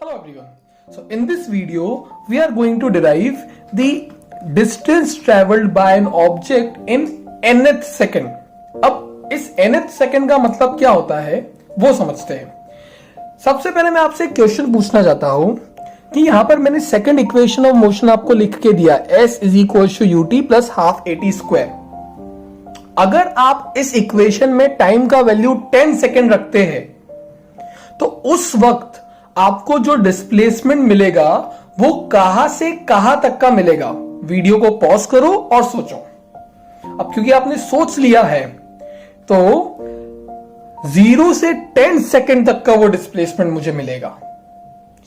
Hello everyone. So in this video we are going to derive the distance traveled by an object in nth second. अब इस nth second का मतलब क्या होता है वो समझते हैं। सबसे पहले मैं आपसे एक क्वेश्चन पूछना चाहता हूं कि यहां पर मैंने सेकंड इक्वेशन ऑफ मोशन आपको लिख के दिया s is equal to ut plus half at square. अगर आप इस इक्वेशन में टाइम का वैल्यू 10 सेकेंड रखते हैं तो उस वक्त आपको जो डिस्प्लेसमेंट मिलेगा वो कहां से कहां तक का मिलेगा। वीडियो को पॉज करो और सोचो। अब क्योंकि आपने सोच लिया है तो 0 से 10 सेकेंड तक का वो डिस्प्लेसमेंट मुझे मिलेगा,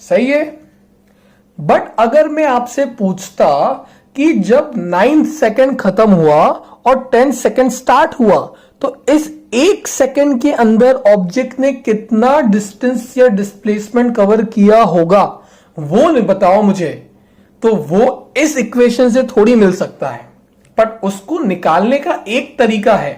सही है। बट अगर मैं आपसे पूछता कि जब 9 सेकेंड खत्म हुआ और 10 सेकेंड स्टार्ट हुआ तो इस 1 सेकेंड के अंदर ऑब्जेक्ट ने कितना डिस्टेंस या डिस्प्लेसमेंट कवर किया होगा वो नहीं बताओ मुझे, तो वो इस इक्वेशन से थोड़ी मिल सकता है। बट उसको निकालने का एक तरीका है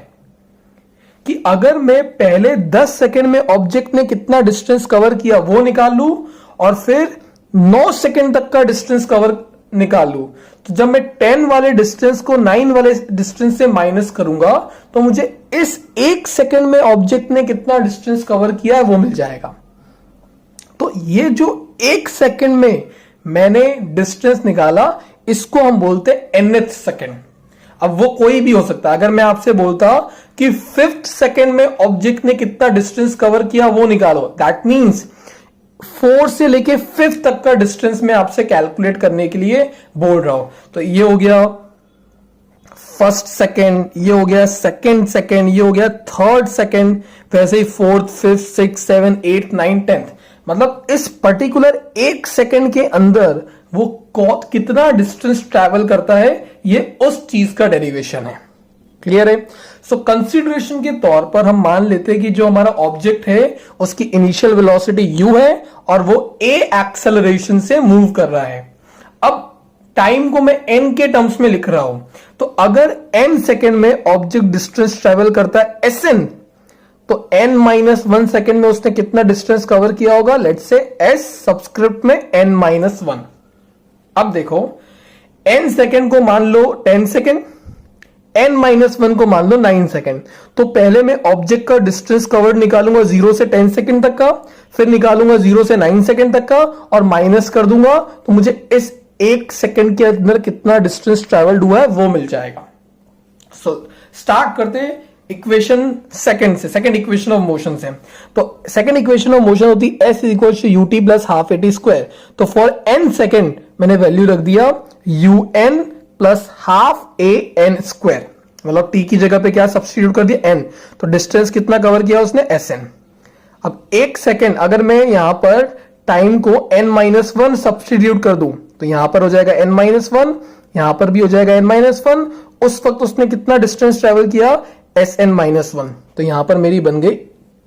कि अगर मैं पहले 10 सेकेंड में ऑब्जेक्ट ने कितना डिस्टेंस कवर किया वो निकाल लूं और फिर 9 सेकेंड तक का डिस्टेंस कवर निकाल लूं, तो जब मैं 10 वाले डिस्टेंस को 9 वाले डिस्टेंस से माइनस करूंगा तो मुझे इस 1 सेकेंड में ऑब्जेक्ट ने कितना डिस्टेंस कवर किया है वो मिल जाएगा। तो ये जो 1 सेकेंड में मैंने डिस्टेंस निकाला इसको हम बोलते हैं nth सेकेंड। अब वो कोई भी हो सकता है। अगर मैं आपसे बोलता कि 5th सेकेंड में ऑब्जेक्ट ने कितना डिस्टेंस कवर किया वो निकालो, दैट मीन्स 4 से लेके 5th तक का डिस्टेंस में आपसे कैलकुलेट करने के लिए बोल रहा हूं। तो ये हो गया फर्स्ट सेकेंड, ये हो गया सेकेंड सेकेंड, ये हो गया थर्ड सेकेंड, वैसे ही 4th 5th 6th 7th 8th 9th 10th। मतलब इस पर्टिकुलर 1 सेकेंड के अंदर वो कितना डिस्टेंस ट्रैवल करता है ये उस चीज का डेरिवेशन है। क्लियर है। सो कंसीडरेशन के तौर पर हम मान लेते हैं कि जो हमारा ऑब्जेक्ट है उसकी इनिशियल वेलोसिटी u है और वो a एक्सेलरेशन से मूव कर रहा है। अब टाइम को मैं n के टर्म्स में लिख रहा हूं, तो अगर n सेकेंड में ऑब्जेक्ट डिस्टेंस ट्रेवल करता है sn, तो n-1 सेकेंड में उसने कितना डिस्टेंस कवर किया होगा, लेट्स से s सबस्क्रिप्ट में n-1। अब देखो n सेकेंड को मान लो 10 सेकेंड, n-1 को मान लो 9 सेकेंड। तो पहले मैं ऑब्जेक्ट का डिस्टेंस कवर निकालूंगा 0 से 10 सेकेंड तक का, फिर निकालूंगा 0 से 9 सेकेंड तक का और माइनस कर दूंगा, तो मुझे इस 1 सेकेंड के अंदर कितना डिस्टेंस ट्रैवल्ड हुआ है वो मिल जाएगा। सो स्टार्ट करते हैं इक्वेशन सेकेंड से, सेकेंड इक्वेशन ऑफ मोशन से। तो सेकेंड इक्वेशन ऑफ मोशन होती है s equal to ut plus half at square. तो फॉर n सेकेंड मैंने वैल्यू रख दिया un plus half an square, मतलब t की जगह पे क्या सब्स्टिट्यूट कर दिया n। तो डिस्टेंस कितना कवर किया उसने sn। अब 1 सेकेंड अगर मैं यहां पर टाइम को n-1 सब्स्टिट्यूट कर दूं तो यहां पर हो जाएगा n-1, यहां पर भी हो जाएगा n-1। उस वक्त उसने कितना डिस्टेंस ट्रेवल किया sn-1। तो यहां पर मेरी बन गई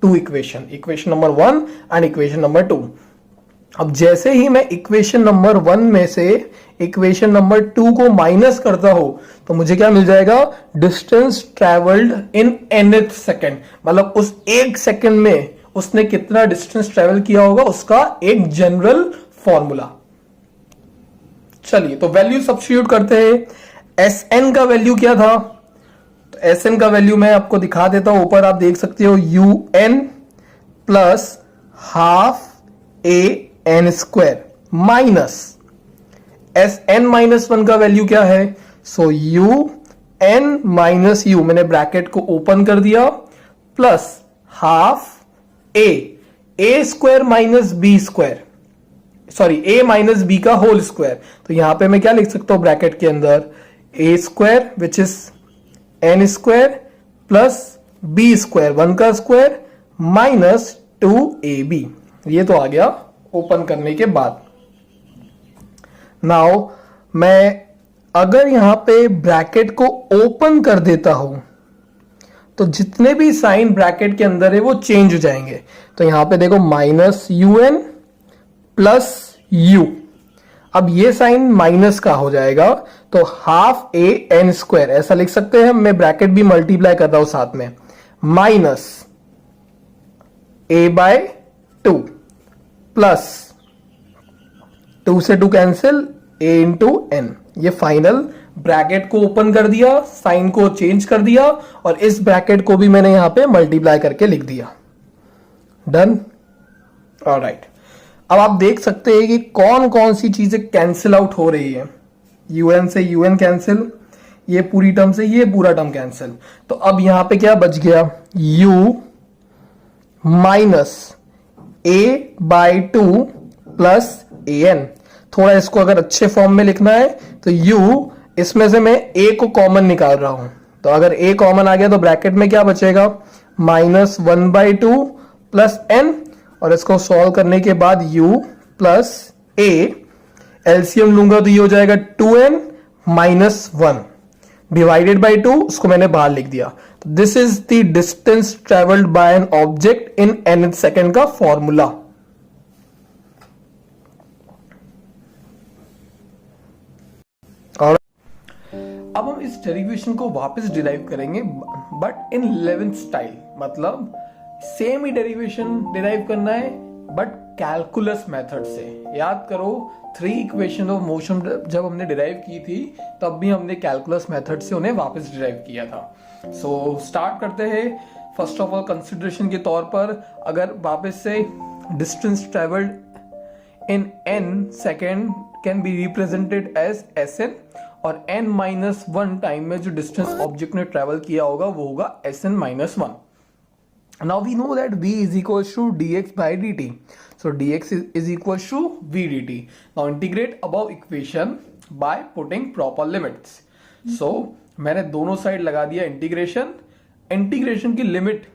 2 equation, equation number 1 and equation number 2। अब जैसे ही मैं इक्वेशन नंबर 1 में से इक्वेशन नंबर 2 को माइनस करता हूं तो मुझे क्या मिल जाएगा, डिस्टेंस ट्रेवल्ड इन nth सेकेंड। मतलब उस 1 सेकेंड में उसने कितना डिस्टेंस ट्रेवल किया होगा उसका एक जनरल फॉर्मूला। चलिए तो वैल्यू सब्स्टिट्यूट करते हैं। sn का वैल्यू क्या था, तो sn का वैल्यू मैं आपको दिखा देता हूं, ऊपर आप देख सकते हो un plus half an square minus sn-1 का वैल्यू क्या है, सो un माइनस u, मैंने ब्रैकेट को ओपन कर दिया, plus half a square minus b square, sorry a minus b का होल स्क्वायर। तो यहां पे मैं क्या लिख सकता हूं ब्रैकेट के अंदर, a square which is n square plus b square 1 का स्क्वायर माइनस 2ab। ये तो आ गया ओपन करने के बाद। नाउ मैं अगर यहां पे ब्रैकेट को ओपन कर देता हूं तो जितने भी साइन ब्रैकेट के अंदर है वो चेंज हो जाएंगे। तो यहां पे देखो माइनस un प्लस u, अब ये साइन माइनस का हो जाएगा तो हाफ an स्क्वायर ऐसा लिख सकते हैं। मैं ब्रैकेट भी मल्टीप्लाई कर रहा हूं साथ में, माइनस a बाय 2 प्लस 2 से 2 कैंसिल, a इंटू एन। ये फाइनल ब्रैकेट को ओपन कर दिया, साइन को चेंज कर दिया और इस ब्रैकेट को भी मैंने यहां पे मल्टीप्लाई करके लिख दिया। डन। ऑलराइट, अब आप देख सकते हैं कि कौन कौन सी चीजें कैंसिल आउट हो रही है। un से un कैंसिल, ये पूरी टर्म से ये पूरा टर्म कैंसिल। तो अब यहां पे क्या बच गया, u minus a by 2 plus an। थोड़ा इसको अगर अच्छे फॉर्म में लिखना है तो u, इसमें से मैं a को कॉमन निकाल रहा हूं, तो अगर a कॉमन आ गया तो ब्रैकेट में क्या बचेगा, -1/2 प्लस n, और इसको सॉल्व करने के बाद u प्लस a, एलसीएम लूंगा तो ये हो जाएगा 2n माइनस 1 डिवाइडेड बाई 2, उसको मैंने बाहर लिख दिया। This is the distance travelled by an object in nth second का फॉर्मूला। और अब हम इस डेरिवेशन को वापस डिराइव करेंगे, बट इन 11th स्टाइल, मतलब सेम ही डेरिवेशन डिराइव करना है बट कैलकुलस मेथड से। याद करो 3 इक्वेशन ऑफ मोशन जब हमने डिराइव की थी तब भी हमने कैलकुलस मेथड से उन्हें वापस डिराइव किया था। सो स्टार्ट करते हैं। फर्स्ट ऑफ ऑल कंसिडरेशन के तौर पर अगर वापस से distance travelled in n second can be represented as Sn, और n-1 टाइम में जो डिस्टेंस ऑब्जेक्ट ने ट्रेवल किया होगा वो होगा Sn-1। Now we know that v is equals to dx by dt. So dx is equals to v dt. Now integrate above equation by putting proper limits. So मैंने दोनों side लगा दिया integration. Integration की limit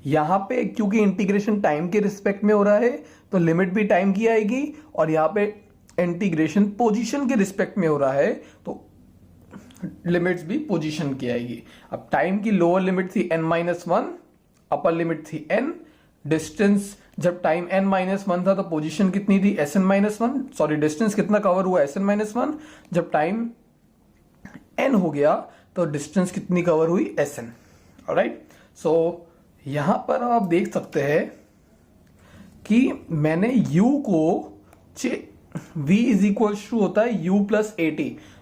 यहां पे, क्योंकि integration time के respect में हो रहा है तो लिमिट भी टाइम की आएगी, और यहां पे इंटीग्रेशन पोजीशन के रिस्पेक्ट में हो रहा है तो लिमिट्स भी पोजीशन की आएगी। अब टाइम की लोअर लिमिट थी n-1, अपर लिमिट थी n। डिस्टेंस जब टाइम n-1 था तो पोजीशन कितनी थी Sn-1, सॉरी डिस्टेंस कितना कवर हुआ Sn-1। जब टाइम n हो गया तो डिस्टेंस कितनी कवर हुई Sn। ऑलराइट, सो यहां पर आप देख सकते हैं कि मैंने u को v इज इक्वल टू होता है u प्लस at,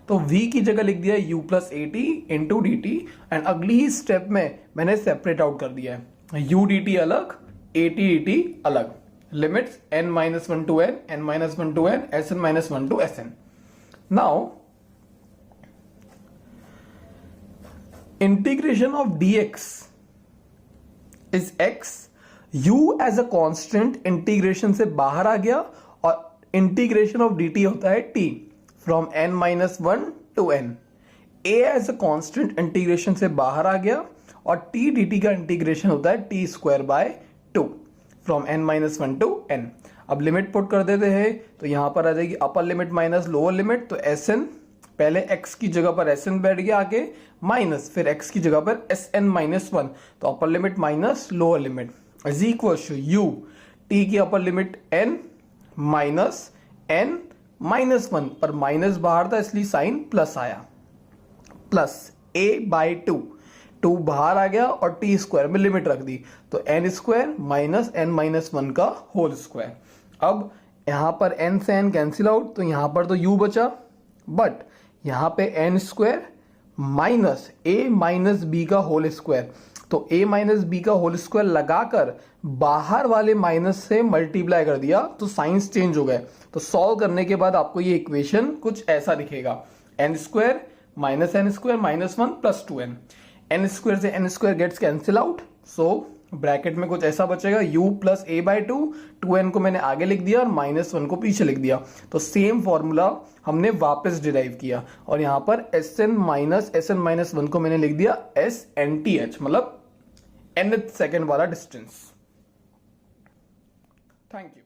तो v की जगह लिख दिया u plus at into D T, and अगली ही स्टेप में मैंने सेपरेट आउट कर दिया है, u dt अलग, at dt अलग। Limits n-1 to n, n-1 to n, Sn-1 to Sn। Now integration of dx is x, u as a constant integration से बाहर आ गया, और इंटीग्रेशन ऑफ dt होता है t from n-1 to n। a as a constant integration से बाहर आ गया, और t dt का इंटीग्रेशन होता है t square by 2 from n-1 to n। अब लिमिट पुट कर देते हैं तो यहां पर आ जाएगी upper limit minus lower limit, तो Sn पहले x की जगह पर Sn बैठ गया आगे, माइनस फिर x की जगह पर Sn-1, तो upper limit minus lower limit is equal to u, t की upper limit n minus n-1, पर माइनस बाहर था इसलिए साइन प्लस आया, प्लस a बाई 2 बाहर आ गया और t स्क्वायर में लिमिट रख दी, तो n स्क्वायर माइनस n-1 का होल स्क्वायर। अब यहां पर n से n कैंसिल आउट, तो यहां पर तो u बचा, बट यहां पे n square minus a minus b का होल स्क्वायर, तो a माइनस बी का होल स्क्वायर लगाकर बाहर वाले माइनस से मल्टीप्लाई कर दिया तो साइंस चेंज हो गए। तो सॉल्व करने के बाद आपको ये इक्वेशन कुछ ऐसा दिखेगा, n square minus n square minus 1 plus 2n, n square से n square gets cancel out, so bracket में कुछ ऐसा बचेगा u plus a by 2n को मैंने आगे लिख दिया और -1 को पीछे लिख दिया, तो सेम फॉर्मूला हमने वापस डिराइव किया, और यहां पर Sn माइनस Sn-1 को मैंने लिख दिया SNTH, मतलब nth सेकेंड वाला डिस्टेंस। Thank you.